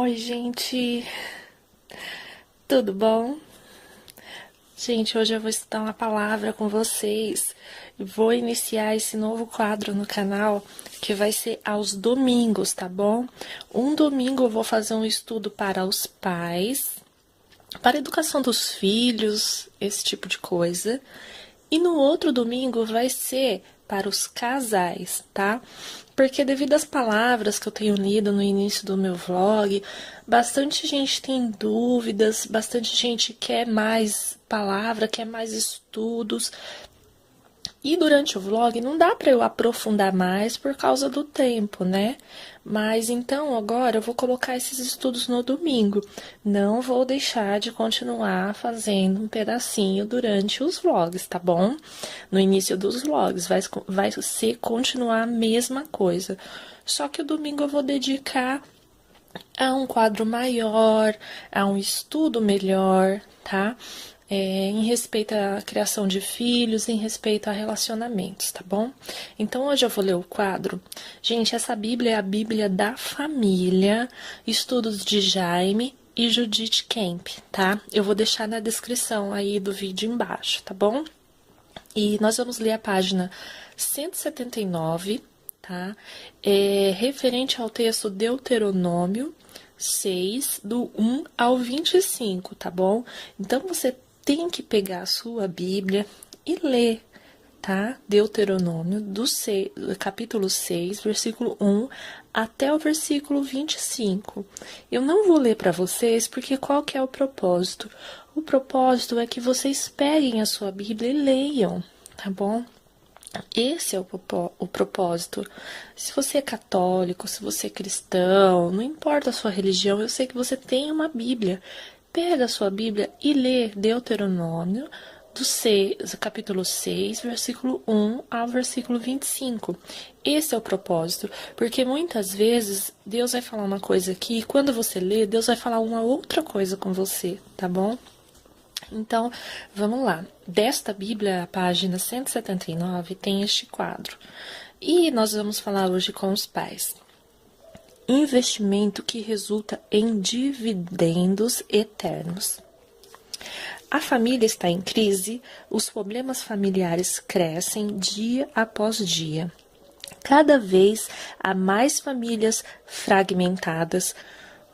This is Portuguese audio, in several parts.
Oi, gente, tudo bom? Gente, hoje eu vou estudar uma palavra com vocês. Vou iniciar esse novo quadro no canal que vai ser aos domingos, tá bom? Um domingo eu vou fazer um estudo para os pais, para a educação dos filhos, esse tipo de coisa. E no outro domingo vai ser para os casais, tá? Porque devido às palavras que eu tenho lido no início do meu vlog, bastante gente tem dúvidas, bastante gente quer mais palavra, quer mais estudos. E durante o vlog não dá para eu aprofundar mais por causa do tempo, né? Mas então agora eu vou colocar esses estudos no domingo. Não vou deixar de continuar fazendo um pedacinho durante os vlogs, tá bom? No início dos vlogs vai ser continuar a mesma coisa. Só que o domingo eu vou dedicar a um quadro maior, a um estudo melhor, tá? Em respeito à criação de filhos, em respeito a relacionamentos, tá bom? Então hoje eu vou ler o quadro. Gente, essa Bíblia é a Bíblia da família, estudos de Jaime e Judith Kemp, tá? Eu vou deixar na descrição aí do vídeo embaixo, tá bom? E nós vamos ler a página 179, tá? Referente ao texto Deuteronômio 6, do 1 ao 25, tá bom? Então, você tem que pegar a sua Bíblia e ler, tá? Deuteronômio, capítulo 6, versículo 1 até o versículo 25. Eu não vou ler para vocês, porque qual que é o propósito? O propósito é que vocês peguem a sua Bíblia e leiam, tá bom? Esse é o propósito. Se você é católico, se você é cristão, não importa a sua religião, eu sei que você tem uma Bíblia. Pega a sua Bíblia e lê Deuteronômio, capítulo 6, versículo 1 ao versículo 25. Esse é o propósito, porque muitas vezes Deus vai falar uma coisa aqui, e quando você lê, Deus vai falar uma outra coisa com você, tá bom? Então, vamos lá. Desta Bíblia, a página 179, tem este quadro. E nós vamos falar hoje com os pais. Investimento que resulta em dividendos eternos. A família está em crise, os problemas familiares crescem dia após dia. Cada vez há mais famílias fragmentadas,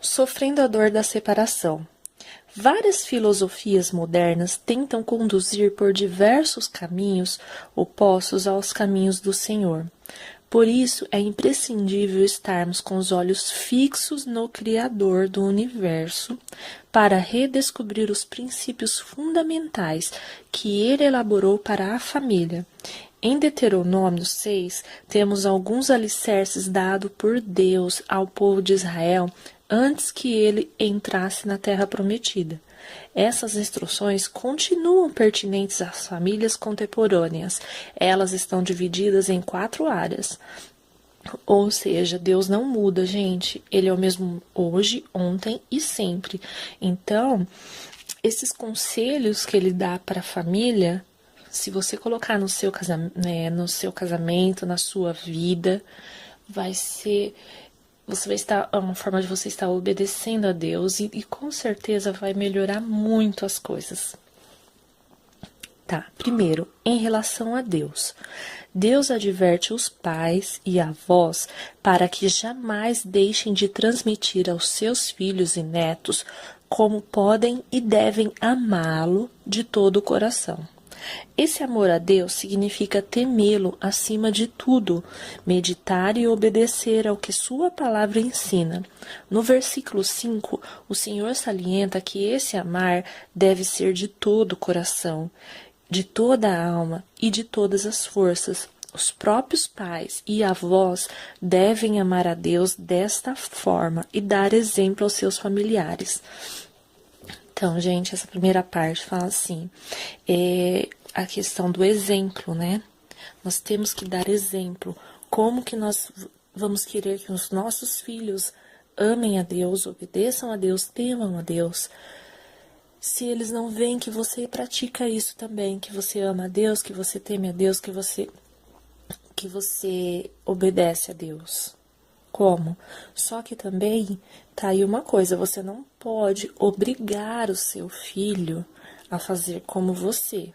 sofrendo a dor da separação. Várias filosofias modernas tentam conduzir por diversos caminhos opostos aos caminhos do Senhor. Por isso, é imprescindível estarmos com os olhos fixos no Criador do universo para redescobrir os princípios fundamentais que ele elaborou para a família. Em Deuteronômio 6, temos alguns alicerces dados por Deus ao povo de Israel antes que ele entrasse na terra prometida. Essas instruções continuam pertinentes às famílias contemporâneas. Elas estão divididas em 4 áreas. Ou seja, Deus não muda, gente. Ele é o mesmo hoje, ontem e sempre. Então, esses conselhos que ele dá para a família, se você colocar no seu casamento, na sua vida, vai ser é uma forma de você estar obedecendo a Deus e com certeza vai melhorar muito as coisas. Tá, primeiro, em relação a Deus. Deus adverte os pais e avós para que jamais deixem de transmitir aos seus filhos e netos como podem e devem amá-lo de todo o coração. Esse amor a Deus significa temê-lo acima de tudo, meditar e obedecer ao que sua palavra ensina. No versículo 5, o Senhor salienta que esse amar deve ser de todo o coração, de toda a alma e de todas as forças. Os próprios pais e avós devem amar a Deus desta forma e dar exemplo aos seus familiares. Então, gente, essa primeira parte fala assim, a questão do exemplo, né? Nós temos que dar exemplo. Como que nós vamos querer que os nossos filhos amem a Deus, obedeçam a Deus, temam a Deus, se eles não veem que você pratica isso também, que você ama a Deus, que você teme a Deus, que você obedece a Deus? como. Só que também tá aí uma coisa, você não pode obrigar o seu filho a fazer como você.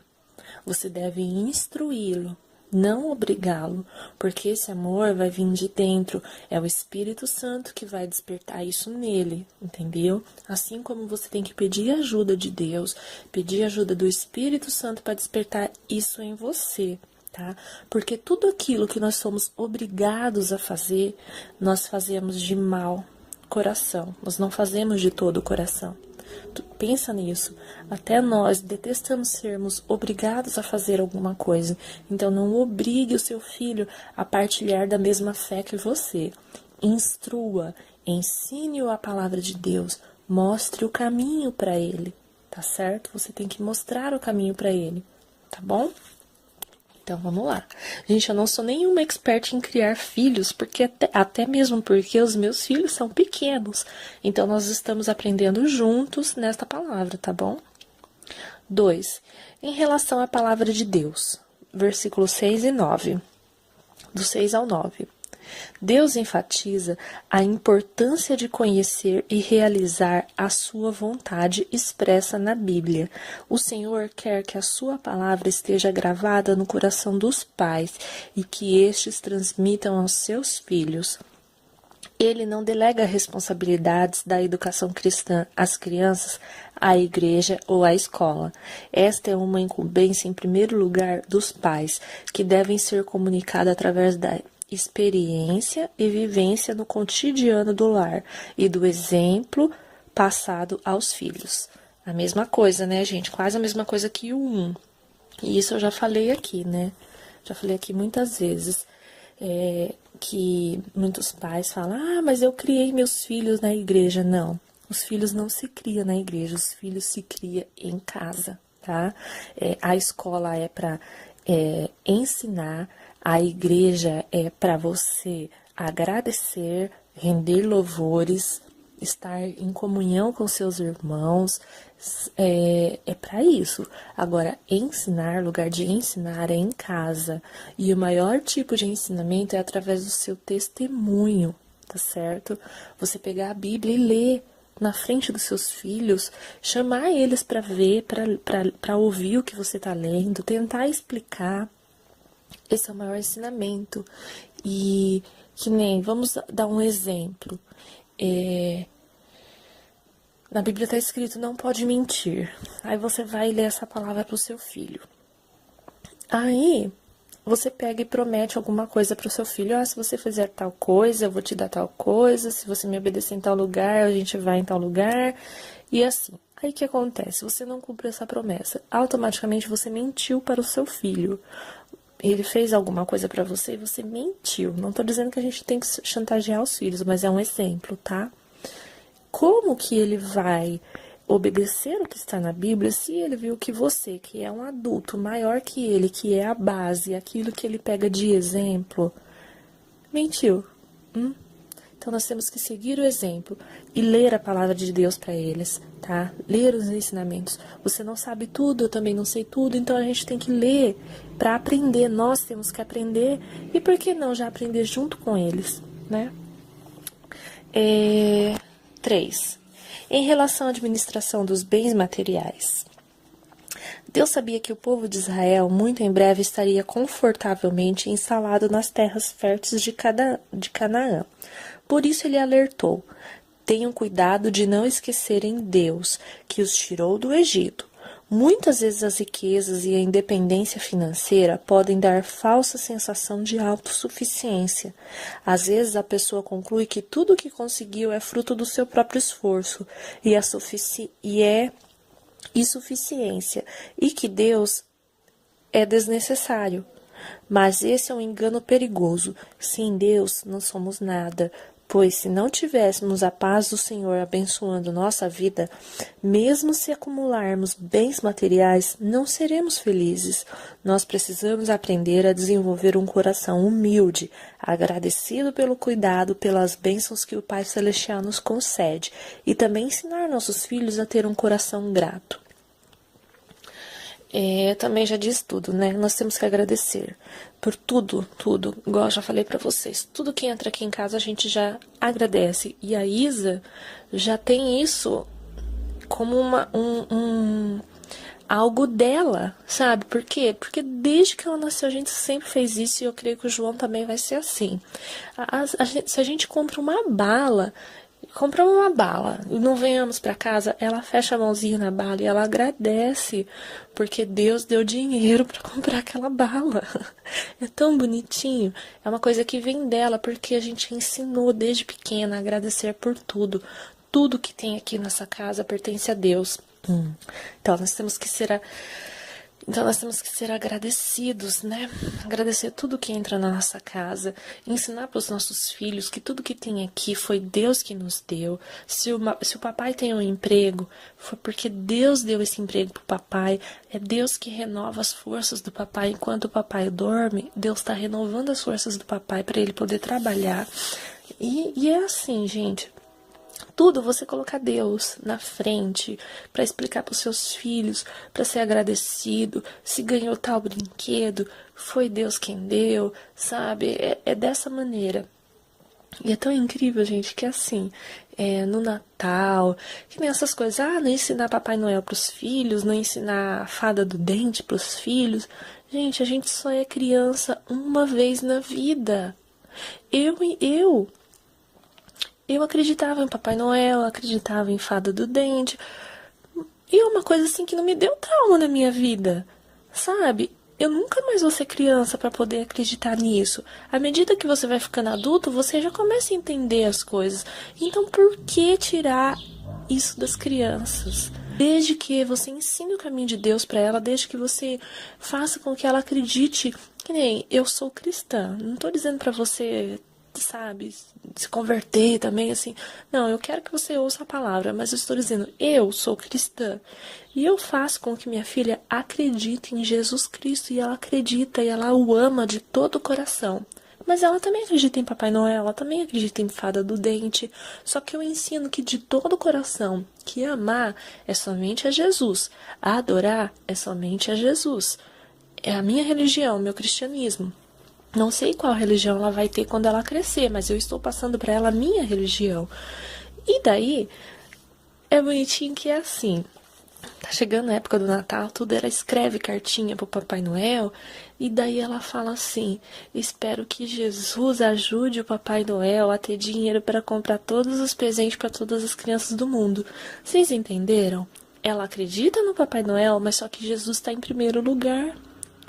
Você deve instruí-lo, não obrigá-lo, porque esse amor vai vir de dentro, é o Espírito Santo que vai despertar isso nele, entendeu? Assim como você tem que pedir ajuda de Deus, pedir ajuda do Espírito Santo para despertar isso em você, tá? Porque tudo aquilo que nós somos obrigados a fazer, nós fazemos de mau coração, nós não fazemos de todo o coração. Pensa nisso. Até nós detestamos sermos obrigados a fazer alguma coisa. Então não obrigue o seu filho a partilhar da mesma fé que você. Instrua, ensine-o a palavra de Deus, mostre o caminho para ele, tá certo? Você tem que mostrar o caminho para ele, tá bom? Então, vamos lá. Gente, eu não sou nenhuma expert em criar filhos, porque até mesmo porque os meus filhos são pequenos. Então, nós estamos aprendendo juntos nesta palavra, tá bom? 2. Em relação à palavra de Deus, versículos 6 e 9. Do 6 ao 9. Deus enfatiza a importância de conhecer e realizar a sua vontade expressa na Bíblia. O Senhor quer que a sua palavra esteja gravada no coração dos pais e que estes transmitam aos seus filhos. Ele não delega responsabilidades da educação cristã às crianças, à igreja ou à escola. Esta é uma incumbência, em primeiro lugar, dos pais, que devem ser comunicada através da experiência e vivência no cotidiano do lar e do exemplo passado aos filhos. A mesma coisa, né, gente? Quase a mesma coisa que o 1. E isso eu já falei aqui, né? Já falei aqui muitas vezes. Que muitos pais falam, mas eu criei meus filhos na igreja. Não, os filhos não se criam na igreja, os filhos se criam em casa, tá? A escola é para ensinar, a igreja é para você agradecer, render louvores, estar em comunhão com seus irmãos, é para isso. Agora, ensinar, lugar de ensinar é em casa. E o maior tipo de ensinamento é através do seu testemunho, tá certo? Você pegar a Bíblia e ler na frente dos seus filhos, chamar eles para ver, para ouvir o que você está lendo, tentar explicar. Esse é o maior ensinamento. E que nem, vamos dar um exemplo. Na Bíblia está escrito, não pode mentir. Aí você vai ler essa palavra para o seu filho. Aí você pega e promete alguma coisa para o seu filho. Se você fizer tal coisa, eu vou te dar tal coisa. Se você me obedecer em tal lugar, a gente vai em tal lugar. E assim. Aí o que acontece? Você não cumpriu essa promessa. Automaticamente você mentiu para o seu filho. Ele fez alguma coisa para você e você mentiu. Não tô dizendo que a gente tem que chantagear os filhos, mas é um exemplo, tá? Como que ele vai obedecer o que está na Bíblia se ele viu que você, que é um adulto maior que ele, que é a base, aquilo que ele pega de exemplo, mentiu? Então, nós temos que seguir o exemplo e ler a palavra de Deus para eles, tá? Ler os ensinamentos. Você não sabe tudo, eu também não sei tudo, então a gente tem que ler para aprender. Nós temos que aprender e por que não já aprender junto com eles, né? 3. Em relação à administração dos bens materiais. Deus sabia que o povo de Israel muito em breve estaria confortavelmente instalado nas terras férteis de Canaã. Por isso ele alertou: tenham cuidado de não esquecerem Deus, que os tirou do Egito. Muitas vezes as riquezas e a independência financeira podem dar falsa sensação de autossuficiência. Às vezes a pessoa conclui que tudo o que conseguiu é fruto do seu próprio esforço e é insuficiência, e que Deus é desnecessário. Mas esse é um engano perigoso. Sem Deus não somos nada, pois se não tivéssemos a paz do Senhor abençoando nossa vida, mesmo se acumularmos bens materiais, não seremos felizes. Nós precisamos aprender a desenvolver um coração humilde, agradecido pelo cuidado, pelas bênçãos que o Pai Celestial nos concede, e também ensinar nossos filhos a ter um coração grato. Também já diz tudo, né? Nós temos que agradecer por tudo, tudo. Igual eu já falei pra vocês, tudo que entra aqui em casa a gente já agradece. E a Isa já tem isso como algo dela, sabe? Por quê? Porque desde que ela nasceu a gente sempre fez isso e eu creio que o João também vai ser assim. Se a gente compramos uma bala e não venhamos para casa, ela fecha a mãozinha na bala e ela agradece, porque Deus deu dinheiro para comprar aquela bala. É tão bonitinho. É uma coisa que vem dela, porque a gente ensinou desde pequena a agradecer por tudo. Tudo que tem aqui nessa casa pertence a Deus. Então nós temos que ser agradecidos, né? Agradecer tudo que entra na nossa casa, ensinar para os nossos filhos que tudo que tem aqui foi Deus que nos deu. Se o papai tem um emprego, foi porque Deus deu esse emprego para o papai. É Deus que renova as forças do papai. Enquanto o papai dorme, Deus está renovando as forças do papai para ele poder trabalhar. E é assim, gente. Tudo você colocar Deus na frente para explicar para os seus filhos, para ser agradecido, se ganhou tal brinquedo, foi Deus quem deu, sabe? É dessa maneira. E é tão incrível, gente, que assim, no Natal, que nem essas coisas, não ensinar Papai Noel pros filhos, não ensinar a fada do dente pros filhos. Gente, a gente só é criança uma vez na vida. Eu acreditava em Papai Noel, acreditava em fada do dente. E é uma coisa assim que não me deu trauma na minha vida, sabe? Eu nunca mais vou ser criança para poder acreditar nisso. À medida que você vai ficando adulto, você já começa a entender as coisas. Então, por que tirar isso das crianças? Desde que você ensine o caminho de Deus para ela, desde que você faça com que ela acredite, que nem eu sou cristã. Não tô dizendo para você, sabe, se converter também, assim. Não, eu quero que você ouça a palavra, mas eu estou dizendo, eu sou cristã. E eu faço com que minha filha acredite em Jesus Cristo. E ela acredita, e ela o ama de todo o coração. Mas ela também acredita em Papai Noel, ela também acredita em fada do dente. Só que eu ensino que de todo o coração, que amar é somente a Jesus. A adorar é somente a Jesus. É a minha religião, meu cristianismo. Não sei qual religião ela vai ter quando ela crescer, mas eu estou passando para ela a minha religião. E daí, é bonitinho que é assim. Tá chegando a época do Natal, tudo, ela escreve cartinha pro Papai Noel, e daí ela fala assim, espero que Jesus ajude o Papai Noel a ter dinheiro para comprar todos os presentes para todas as crianças do mundo. Vocês entenderam? Ela acredita no Papai Noel, mas só que Jesus está em primeiro lugar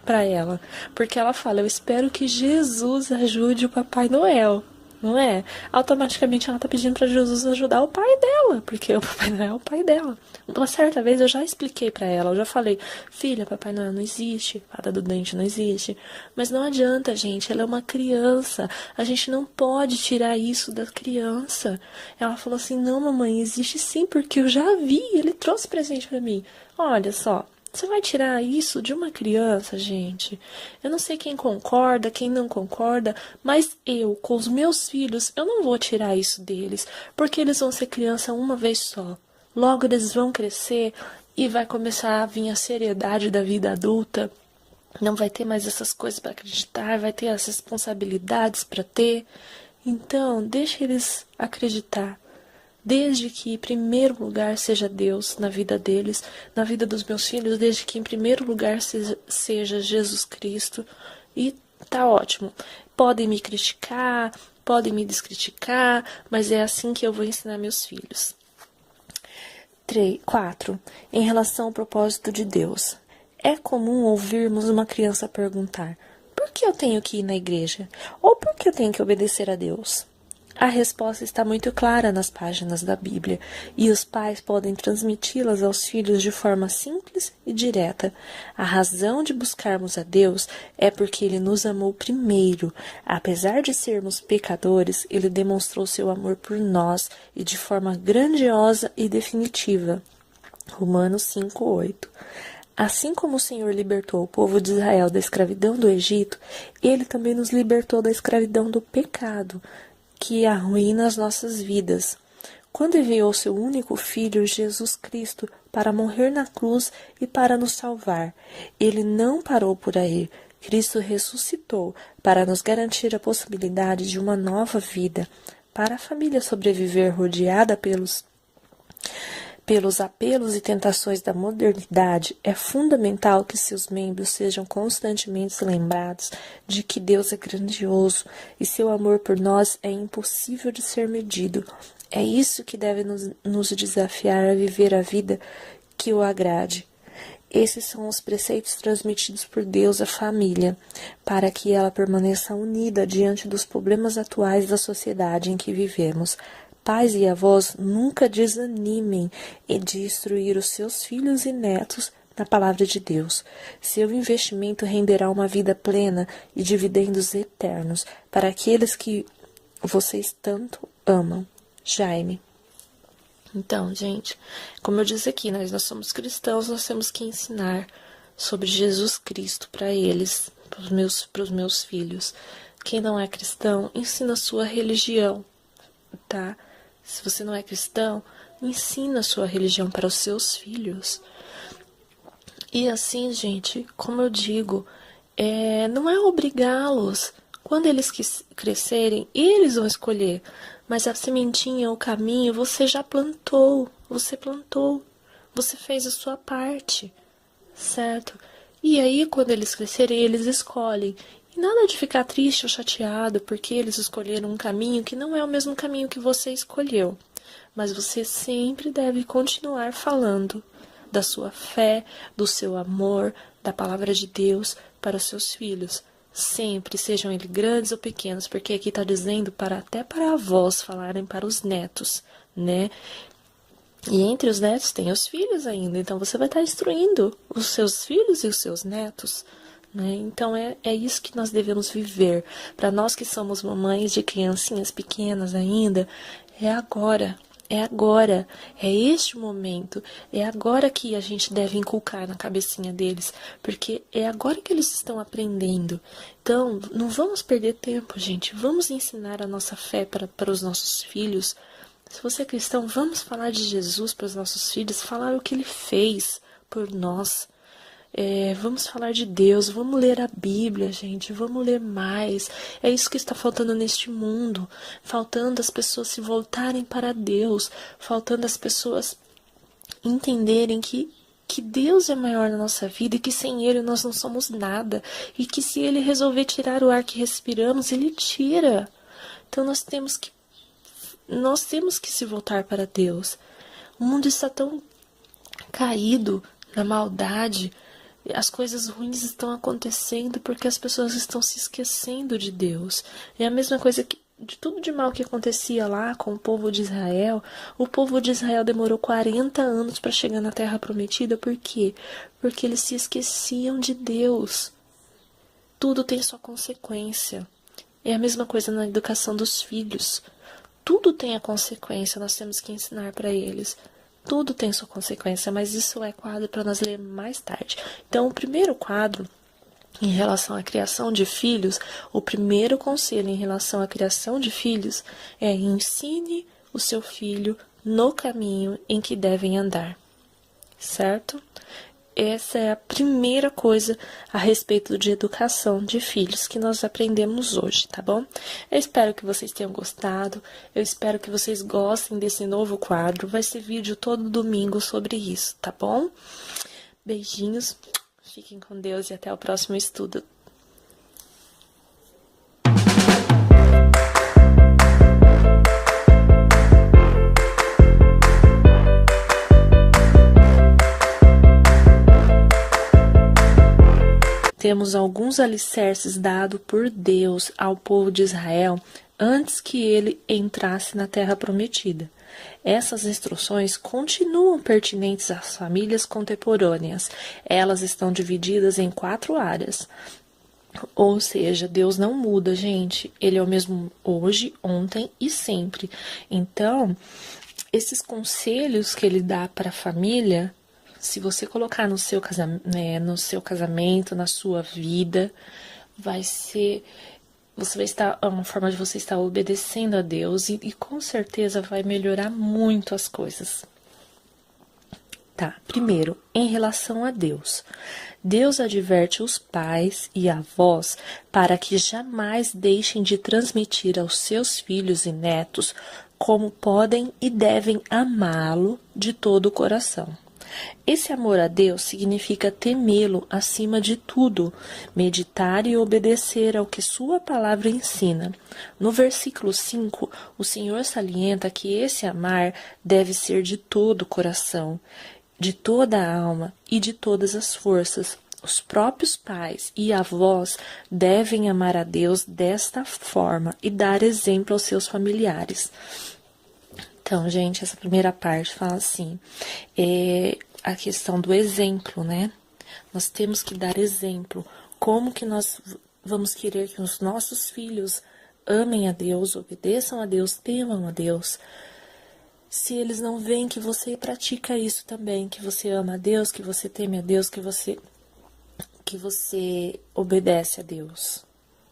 para ela, porque ela fala, eu espero que Jesus ajude o Papai Noel, não é? Automaticamente ela tá pedindo para Jesus ajudar o pai dela, porque o Papai Noel é o pai dela. Uma certa vez eu já expliquei para ela, eu já falei, filha, Papai Noel não existe, fada do dente não existe, mas não adianta, gente, ela é uma criança, a gente não pode tirar isso da criança. Ela falou assim, não, mamãe, existe sim, porque eu já vi, ele trouxe presente para mim. Olha só, você vai tirar isso de uma criança, gente? Eu não sei quem concorda, quem não concorda, mas eu, com os meus filhos, eu não vou tirar isso deles, porque eles vão ser criança uma vez só. Logo eles vão crescer e vai começar a vir a seriedade da vida adulta. Não vai ter mais essas coisas para acreditar, vai ter as responsabilidades para ter. Então, deixa eles acreditar. Desde que em primeiro lugar seja Deus na vida deles, na vida dos meus filhos, desde que em primeiro lugar seja Jesus Cristo. E tá ótimo. Podem me criticar, podem me descriticar, mas é assim que eu vou ensinar meus filhos. 4. Em relação ao propósito de Deus. É comum ouvirmos uma criança perguntar, por que eu tenho que ir na igreja? Ou por que eu tenho que obedecer a Deus? A resposta está muito clara nas páginas da Bíblia, e os pais podem transmiti-las aos filhos de forma simples e direta. A razão de buscarmos a Deus é porque Ele nos amou primeiro. Apesar de sermos pecadores, Ele demonstrou seu amor por nós e de forma grandiosa e definitiva. Romanos 5:8. Assim como o Senhor libertou o povo de Israel da escravidão do Egito, Ele também nos libertou da escravidão do pecado, que arruína as nossas vidas. Quando enviou seu único Filho, Jesus Cristo, para morrer na cruz e para nos salvar. Ele não parou por aí. Cristo ressuscitou para nos garantir a possibilidade de uma nova vida. Para a família sobreviver rodeada pelos apelos e tentações da modernidade, é fundamental que seus membros sejam constantemente lembrados de que Deus é grandioso e seu amor por nós é impossível de ser medido. É isso que deve nos desafiar a viver a vida que o agrade. Esses são os preceitos transmitidos por Deus à família, para que ela permaneça unida diante dos problemas atuais da sociedade em que vivemos. Pais e avós, nunca desanimem de instruir os seus filhos e netos na palavra de Deus. Seu investimento renderá uma vida plena e dividendos eternos para aqueles que vocês tanto amam. Jaime. Então, gente, como eu disse aqui, nós somos cristãos, nós temos que ensinar sobre Jesus Cristo para eles, para os meus filhos. Quem não é cristão, ensina a sua religião, tá? Se você não é cristão, ensina a sua religião para os seus filhos. E assim, gente, como eu digo, não é obrigá-los. Quando eles crescerem, eles vão escolher. Mas a sementinha, o caminho, você já plantou. Você fez a sua parte, certo? E aí, quando eles crescerem, eles escolhem. E nada de ficar triste ou chateado porque eles escolheram um caminho que não é o mesmo caminho que você escolheu. Mas você sempre deve continuar falando da sua fé, do seu amor, da palavra de Deus para os seus filhos. Sempre, sejam eles grandes ou pequenos, porque aqui está dizendo até para avós falarem para os netos, né? E entre os netos tem os filhos ainda, então você vai estar instruindo os seus filhos e os seus netos, né? Então é isso que nós devemos viver. Para nós que somos mamães de criancinhas pequenas ainda, é agora. É este o momento, é agora que a gente deve inculcar na cabecinha deles, porque é agora que eles estão aprendendo. Então, não vamos perder tempo, gente, vamos ensinar a nossa fé para os nossos filhos. Se você é cristão, vamos falar de Jesus para os nossos filhos, falar o que ele fez por nós. Vamos falar de Deus, vamos ler a Bíblia, gente, vamos ler mais. É isso que está faltando neste mundo, faltando as pessoas se voltarem para Deus, faltando as pessoas entenderem que Deus é maior na nossa vida e que sem Ele nós não somos nada, e que se Ele resolver tirar o ar que respiramos, Ele tira. Então nós temos que se voltar para Deus. O mundo está tão caído na maldade. As coisas ruins estão acontecendo porque as pessoas estão se esquecendo de Deus. É a mesma coisa que de tudo de mal que acontecia lá com o povo de Israel. O povo de Israel demorou 40 anos para chegar na Terra Prometida. Por quê? Porque eles se esqueciam de Deus. Tudo tem sua consequência. É a mesma coisa na educação dos filhos. Tudo tem a consequência, nós temos que ensinar para eles. Tudo tem sua consequência, mas isso é quadro para nós ler mais tarde. Então, o primeiro quadro, em relação à criação de filhos, o primeiro conselho em relação à criação de filhos é: ensine o seu filho no caminho em que devem andar, certo? Essa é a primeira coisa a respeito de educação de filhos que nós aprendemos hoje, tá bom? Eu espero que vocês tenham gostado, eu espero que vocês gostem desse novo quadro. Vai ser vídeo todo domingo sobre isso, tá bom? Beijinhos, fiquem com Deus e até o próximo estudo. Temos alguns alicerces dados por Deus ao povo de Israel antes que ele entrasse na Terra Prometida. Essas instruções continuam pertinentes às famílias contemporâneas. Elas estão divididas em 4 áreas. Ou seja, Deus não muda, gente. Ele é o mesmo hoje, ontem e sempre. Então, esses conselhos que ele dá para a família, se você colocar no seu casamento, na sua vida, você vai estar, é uma forma de você estar obedecendo a Deus e com certeza vai melhorar muito as coisas, Tá, primeiro, em relação a Deus. Deus adverte os pais e avós para que jamais deixem de transmitir aos seus filhos e netos como podem e devem amá-lo de todo o coração. Esse amor a Deus significa temê-lo acima de tudo, meditar e obedecer ao que sua palavra ensina. No versículo 5, o Senhor salienta que esse amar deve ser de todo o coração, de toda a alma e de todas as forças. Os próprios pais e avós devem amar a Deus desta forma e dar exemplo aos seus familiares. Então, gente, essa primeira parte fala assim, a questão do exemplo, né? Nós temos que dar exemplo. Como que nós vamos querer que os nossos filhos amem a Deus, obedeçam a Deus, temam a Deus, se eles não veem que você pratica isso também, que você ama a Deus, que você teme a Deus, que você obedece a Deus?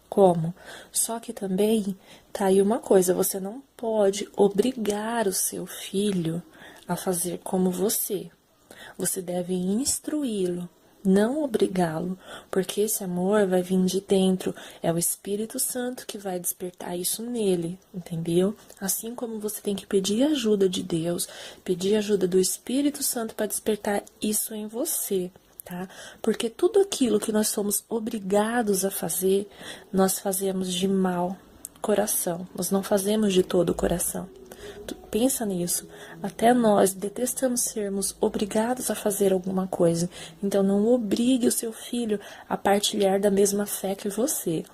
Como? Só que também tá aí uma coisa, você não pode obrigar o seu filho a fazer como você. Você deve instruí-lo, não obrigá-lo, porque esse amor vai vir de dentro, é o Espírito Santo que vai despertar isso nele, entendeu? Assim como você tem que pedir ajuda de Deus, pedir ajuda do Espírito Santo para despertar isso em você. Tá? Porque tudo aquilo que nós somos obrigados a fazer, nós fazemos de mau coração, nós não fazemos de todo o coração. Pensa nisso, até nós detestamos sermos obrigados a fazer alguma coisa, então não obrigue o seu filho a partilhar da mesma fé que você.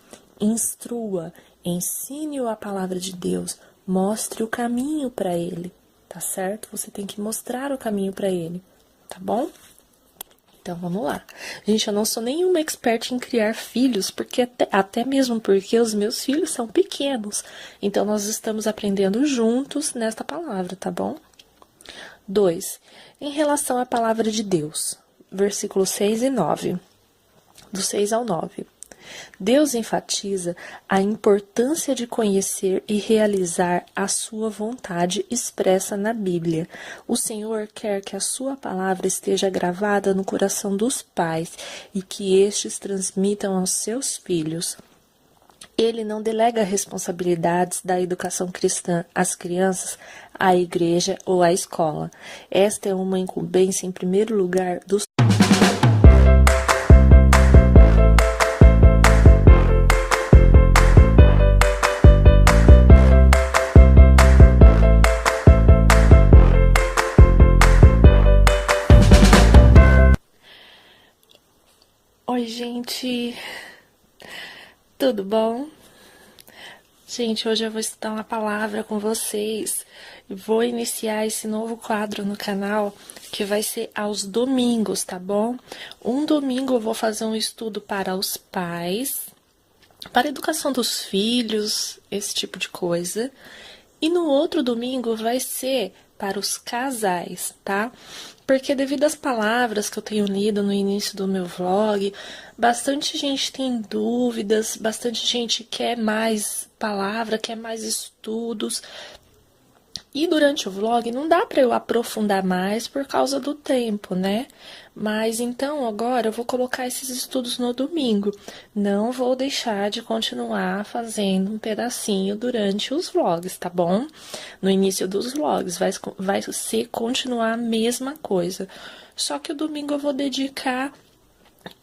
Instrua, ensine-o a palavra de Deus, mostre o caminho para ele, tá certo? Você tem que mostrar o caminho para ele, tá bom? Então, vamos lá. Gente, eu não sou nenhuma expert em criar filhos, porque até mesmo porque os meus filhos são pequenos. Então, nós estamos aprendendo juntos nesta palavra, tá bom? 2. Em relação à palavra de Deus, versículos 6 e 9. Do 6 ao 9. Deus enfatiza a importância de conhecer e realizar a sua vontade expressa na Bíblia. O Senhor quer que a sua palavra esteja gravada no coração dos pais e que estes transmitam aos seus filhos. Ele não delega responsabilidades da educação cristã às crianças, à igreja ou à escola. Esta é uma incumbência, em primeiro lugar, dos Oi, gente, tudo bom? Gente, hoje eu vou estudar uma palavra com vocês e vou iniciar esse novo quadro no canal que vai ser aos domingos, tá bom? Um domingo eu vou fazer um estudo para os pais, para a educação dos filhos, esse tipo de coisa. E no outro domingo vai ser para os casais, tá? Porque devido às palavras que eu tenho lido no início do meu vlog, bastante gente tem dúvidas, bastante gente quer mais palavra, quer mais estudos. E durante o vlog não dá para eu aprofundar mais por causa do tempo, né? Mas então agora eu vou colocar esses estudos no domingo. Não vou deixar de continuar fazendo um pedacinho durante os vlogs, tá bom? No início dos vlogs vai ser continuar a mesma coisa. Só que o domingo eu vou dedicar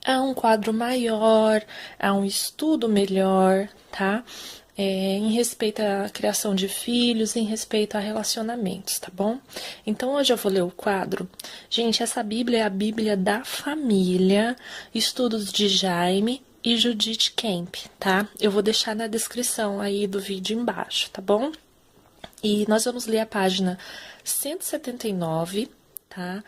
a um quadro maior, a um estudo melhor, tá? Em respeito à criação de filhos, em respeito a relacionamentos, tá bom? Então, hoje eu vou ler o quadro. Gente, essa Bíblia é a Bíblia da Família, estudos de Jaime e Judith Kemp, tá? Eu vou deixar na descrição aí do vídeo embaixo, tá bom? E nós vamos ler a página 179, tá?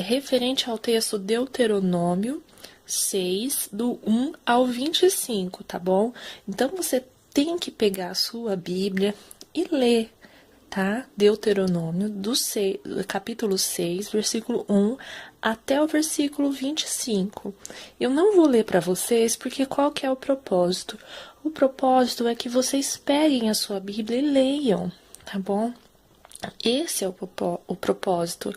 Referente ao texto Deuteronômio 6, do 1 ao 25, tá bom? Então, você tem que pegar a sua Bíblia e ler, tá? Deuteronômio, capítulo 6, versículo 1 até o versículo 25. Eu não vou ler para vocês, porque qual que é o propósito? O propósito é que vocês peguem a sua Bíblia e leiam, tá bom? Esse é o propósito.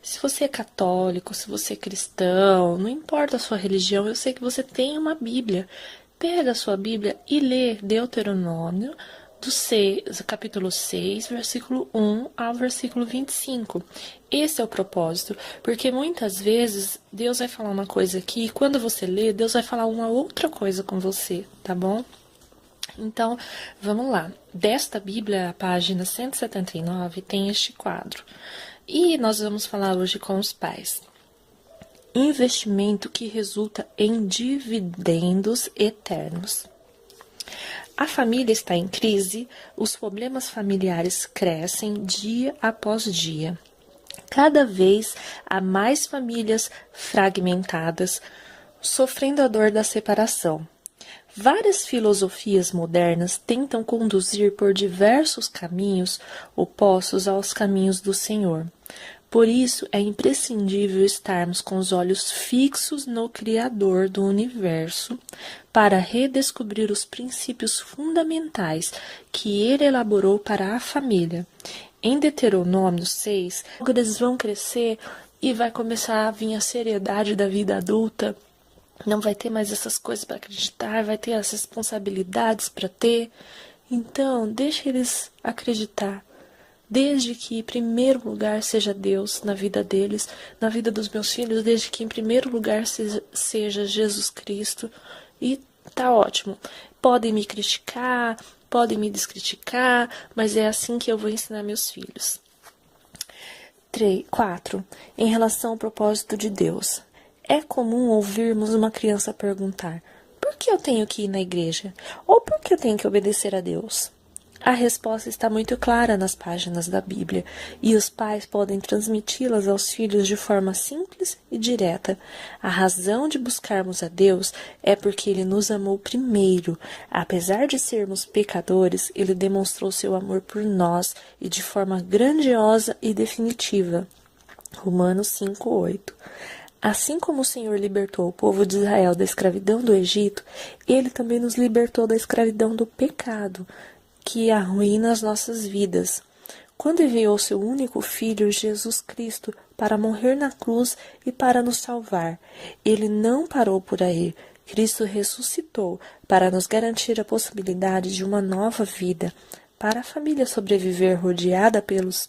Se você é católico, se você é cristão, não importa a sua religião, eu sei que você tem uma Bíblia. Pega a sua Bíblia e lê Deuteronômio, capítulo 6, versículo 1 ao versículo 25. Esse é o propósito, porque muitas vezes Deus vai falar uma coisa aqui, e quando você lê, Deus vai falar uma outra coisa com você, tá bom? Então, vamos lá. Desta Bíblia, a página 179, tem este quadro. E nós vamos falar hoje com os pais. Investimento que resulta em dividendos eternos. A família está em crise, os problemas familiares crescem dia após dia. Cada vez há mais famílias fragmentadas, sofrendo a dor da separação. Várias filosofias modernas tentam conduzir por diversos caminhos opostos aos caminhos do Senhor. Por isso, é imprescindível estarmos com os olhos fixos no Criador do Universo para redescobrir os princípios fundamentais que ele elaborou para a família. Em Deuteronômio 6, eles vão crescer e vai começar a vir a seriedade da vida adulta. Não vai ter mais essas coisas para acreditar, vai ter as responsabilidades para ter. Então, deixa eles acreditar. Desde que em primeiro lugar seja Deus na vida deles, na vida dos meus filhos, desde que em primeiro lugar seja Jesus Cristo. E tá ótimo. Podem me criticar, podem me descriticar, mas é assim que eu vou ensinar meus filhos. 4. Em relação ao propósito de Deus. É comum ouvirmos uma criança perguntar: por que eu tenho que ir na igreja? Ou por que eu tenho que obedecer a Deus? A resposta está muito clara nas páginas da Bíblia, e os pais podem transmiti-las aos filhos de forma simples e direta. A razão de buscarmos a Deus é porque Ele nos amou primeiro. Apesar de sermos pecadores, Ele demonstrou seu amor por nós e de forma grandiosa e definitiva. Romanos 5:8. Assim como o Senhor libertou o povo de Israel da escravidão do Egito, Ele também nos libertou da escravidão do pecado, que arruína as nossas vidas. Quando enviou seu único Filho, Jesus Cristo, para morrer na cruz e para nos salvar, Ele não parou por aí. Cristo ressuscitou para nos garantir a possibilidade de uma nova vida. Para a família sobreviver rodeada pelos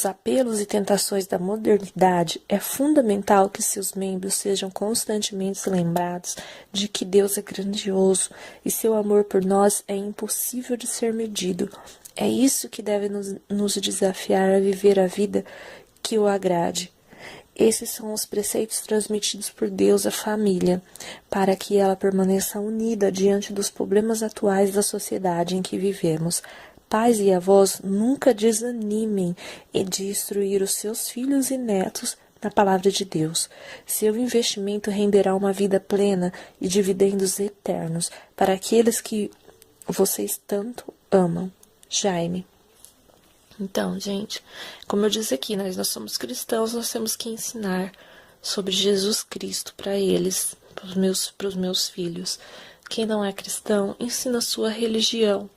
apelos e tentações da modernidade, é fundamental que seus membros sejam constantemente lembrados de que Deus é grandioso e seu amor por nós é impossível de ser medido. É isso que deve nos desafiar a viver a vida que o agrade. Esses são os preceitos transmitidos por Deus à família, para que ela permaneça unida diante dos problemas atuais da sociedade em que vivemos. Pais e avós nunca desanimem de instruir os seus filhos e netos na palavra de Deus. Seu investimento renderá uma vida plena e dividendos eternos para aqueles que vocês tanto amam. Jaime. Então, gente, como eu disse aqui, nós somos cristãos, nós temos que ensinar sobre Jesus Cristo para eles, para os meus filhos. Quem não é cristão, ensina a sua religião,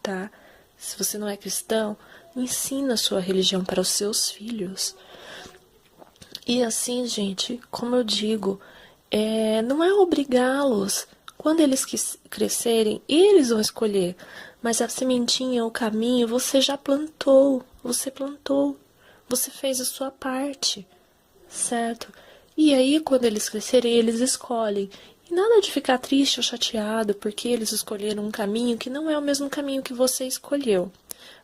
tá? Se você não é cristão, ensina a sua religião para os seus filhos. E assim, gente, como eu digo, não é obrigá-los. Quando eles crescerem, eles vão escolher. Mas a sementinha, o caminho, você já plantou. Você fez a sua parte, certo? E aí, quando eles crescerem, eles escolhem. E nada de ficar triste ou chateado porque eles escolheram um caminho que não é o mesmo caminho que você escolheu.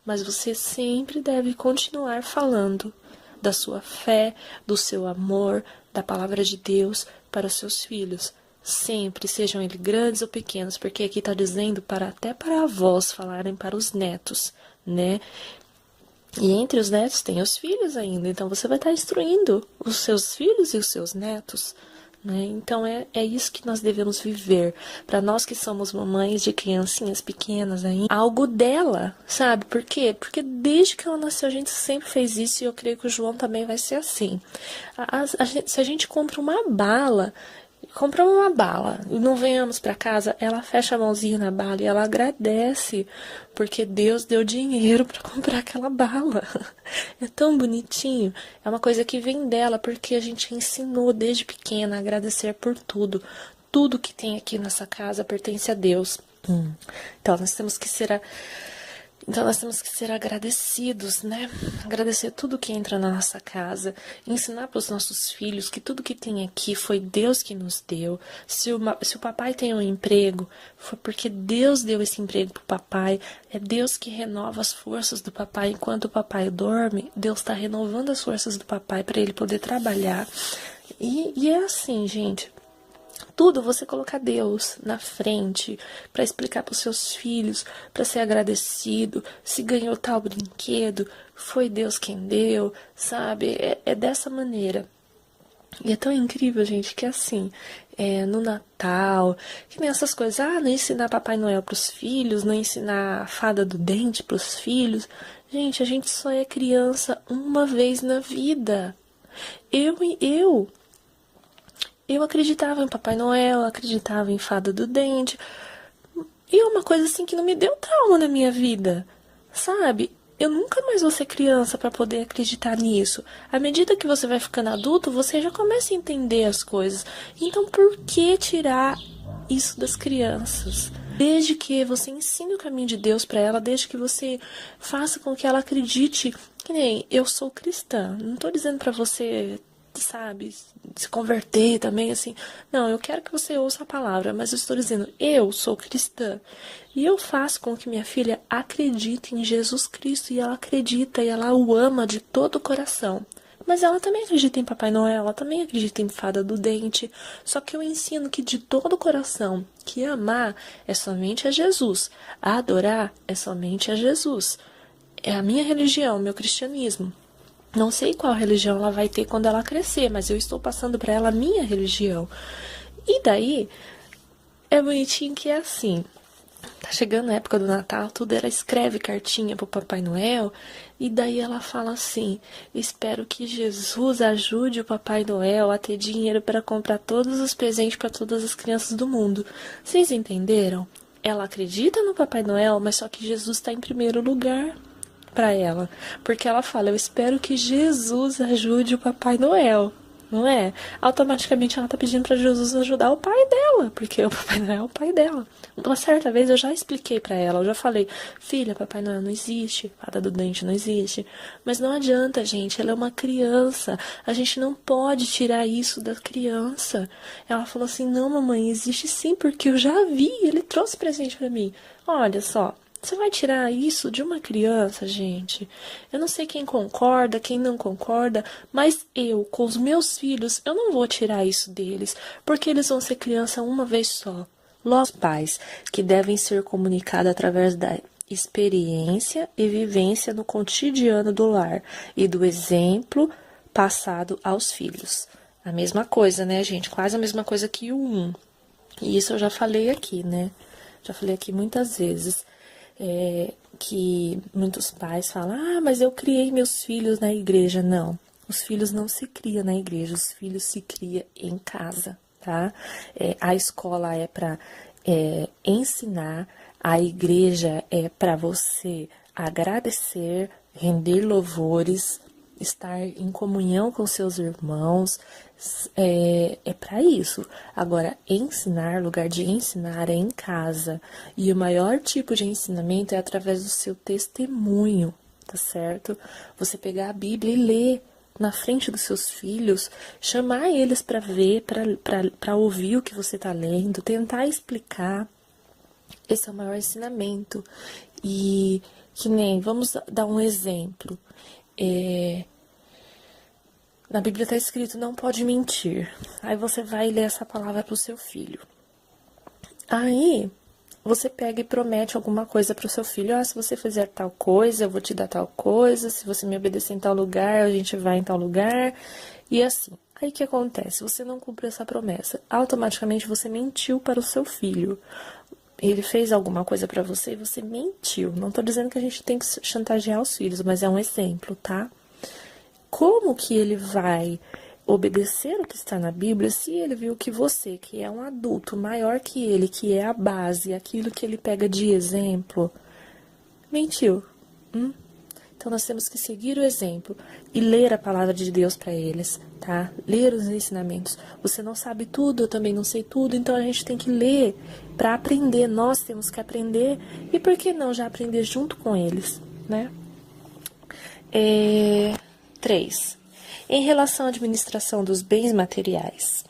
Mas você sempre deve continuar falando da sua fé, do seu amor, da palavra de Deus para os seus filhos. Sempre, sejam eles grandes ou pequenos, porque aqui está dizendo até para avós falarem para os netos, né? E entre os netos tem os filhos ainda, então você vai estar instruindo os seus filhos e os seus netos. Né? Então é isso que nós devemos viver. Para nós que somos mamães de criancinhas pequenas ainda, algo dela, sabe? Por quê? Porque desde que ela nasceu a gente sempre fez isso, e eu creio que o João também vai ser assim. Se a gente compra uma bala Compramos uma bala e não venhamos para casa, ela fecha a mãozinha na bala e ela agradece, porque Deus deu dinheiro para comprar aquela bala. É tão bonitinho, é uma coisa que vem dela, porque a gente ensinou desde pequena a agradecer por tudo. Tudo que tem aqui nessa casa pertence a Deus. Então nós temos que ser agradecidos, né? Agradecer tudo que entra na nossa casa, ensinar para os nossos filhos que tudo que tem aqui foi Deus que nos deu. Se o papai tem um emprego, foi porque Deus deu esse emprego para o papai. É Deus que renova as forças do papai. Enquanto o papai dorme, Deus está renovando as forças do papai para ele poder trabalhar. E é assim, gente. Tudo você colocar Deus na frente para explicar para os seus filhos, para ser agradecido. Se ganhou tal brinquedo, foi Deus quem deu, sabe? É dessa maneira. E é tão incrível, gente, que assim, no Natal, que nem essas coisas, não ensinar Papai Noel pros filhos, não ensinar a fada do dente pros filhos. Gente, a gente só é criança uma vez na vida. Eu acreditava em Papai Noel, acreditava em fada do dente. E é uma coisa assim que não me deu trauma na minha vida, sabe? Eu nunca mais vou ser criança para poder acreditar nisso. À medida que você vai ficando adulto, você já começa a entender as coisas. Então, por que tirar isso das crianças? Desde que você ensine o caminho de Deus para ela, desde que você faça com que ela acredite, que nem eu sou cristã. Não tô dizendo para você, sabe, se converter também, assim. Não, eu quero que você ouça a palavra, mas eu estou dizendo, eu sou cristã. E eu faço com que minha filha acredite em Jesus Cristo. E ela acredita, e ela o ama de todo o coração. Mas ela também acredita em Papai Noel, ela também acredita em fada do dente. Só que eu ensino que de todo o coração, que amar é somente a Jesus. A adorar é somente a Jesus. É a minha religião, meu cristianismo. Não sei qual religião ela vai ter quando ela crescer, mas eu estou passando para ela a minha religião. E daí, é bonitinho que é assim. Tá chegando a época do Natal, tudo, ela escreve cartinha pro Papai Noel, e daí ela fala assim: espero que Jesus ajude o Papai Noel a ter dinheiro para comprar todos os presentes para todas as crianças do mundo. Vocês entenderam? Ela acredita no Papai Noel, mas só que Jesus está em primeiro lugar para ela, porque ela fala: eu espero que Jesus ajude o Papai Noel, não é? Automaticamente ela tá pedindo para Jesus ajudar o pai dela, porque o Papai Noel é o pai dela. Uma certa vez eu já expliquei para ela, eu já falei: filha, Papai Noel não existe, fada do dente não existe. Mas não adianta, gente, ela é uma criança, a gente não pode tirar isso da criança. Ela falou assim: não, mamãe, existe sim, porque eu já vi, ele trouxe presente para mim. Olha só, você vai tirar isso de uma criança, gente? Eu não sei quem concorda, quem não concorda, mas eu, com os meus filhos, eu não vou tirar isso deles, porque eles vão ser criança uma vez só. Os pais, que devem ser comunicados através da experiência e vivência no cotidiano do lar e do exemplo passado aos filhos. A mesma coisa, né, gente? Quase a mesma coisa que o 1. E isso eu já falei aqui, né? Já falei aqui muitas vezes. Que muitos pais falam: mas eu criei meus filhos na igreja. Não, os filhos não se criam na igreja, os filhos se criam em casa, tá? A escola é para ensinar, a igreja é para você agradecer, render louvores, estar em comunhão com seus irmãos, é para isso. Agora, ensinar, lugar de ensinar é em casa. E o maior tipo de ensinamento é através do seu testemunho, tá certo? Você pegar a Bíblia e ler na frente dos seus filhos, chamar eles para ver, para ouvir o que você está lendo, tentar explicar. Esse é o maior ensinamento. E que nem, vamos dar um exemplo. Na Bíblia está escrito: não pode mentir. Aí você vai ler essa palavra para o seu filho. Aí você pega e promete alguma coisa para o seu filho: se você fizer tal coisa, eu vou te dar tal coisa. Se você me obedecer em tal lugar, a gente vai em tal lugar. E assim. Aí o que acontece? Você não cumpriu essa promessa. Automaticamente você mentiu para o seu filho. Ele fez alguma coisa para você e você mentiu. Não tô dizendo que a gente tem que chantagear os filhos, mas é um exemplo, tá? Como que ele vai obedecer o que está na Bíblia se ele viu que você, que é um adulto maior que ele, que é a base, aquilo que ele pega de exemplo, mentiu? Então nós temos que seguir o exemplo e ler a palavra de Deus para eles, tá? Ler os ensinamentos. Você não sabe tudo, eu também não sei tudo, então a gente tem que ler para aprender. Nós temos que aprender e por que não já aprender junto com eles, né? 3. Em relação à administração dos bens materiais.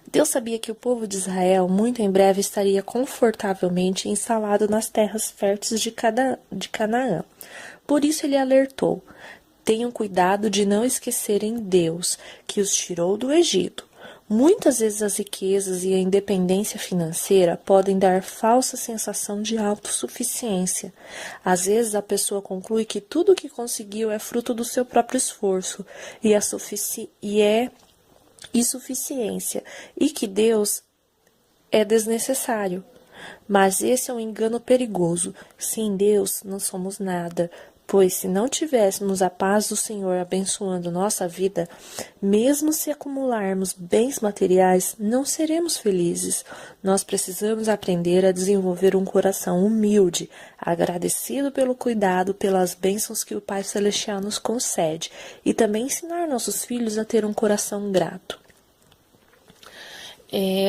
Deus sabia que o povo de Israel muito em breve estaria confortavelmente instalado nas terras férteis de Canaã. Por isso ele alertou: tenham cuidado de não esquecerem Deus, que os tirou do Egito. Muitas vezes as riquezas e a independência financeira podem dar falsa sensação de autossuficiência. Às vezes a pessoa conclui que tudo o que conseguiu é fruto do seu próprio esforço e é insuficiência, e que Deus é desnecessário. Mas esse é um engano perigoso. Sem Deus não somos nada, pois se não tivéssemos a paz do Senhor abençoando nossa vida, mesmo se acumularmos bens materiais, não seremos felizes. Nós precisamos aprender a desenvolver um coração humilde, agradecido pelo cuidado, pelas bênçãos que o Pai Celestial nos concede, e também ensinar nossos filhos a ter um coração grato.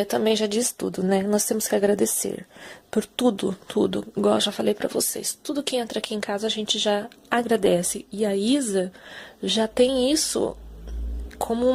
Também já diz tudo, né? Nós temos que agradecer por tudo, igual eu já falei pra vocês. Tudo que entra aqui em casa a gente já agradece. E a Isa já tem isso como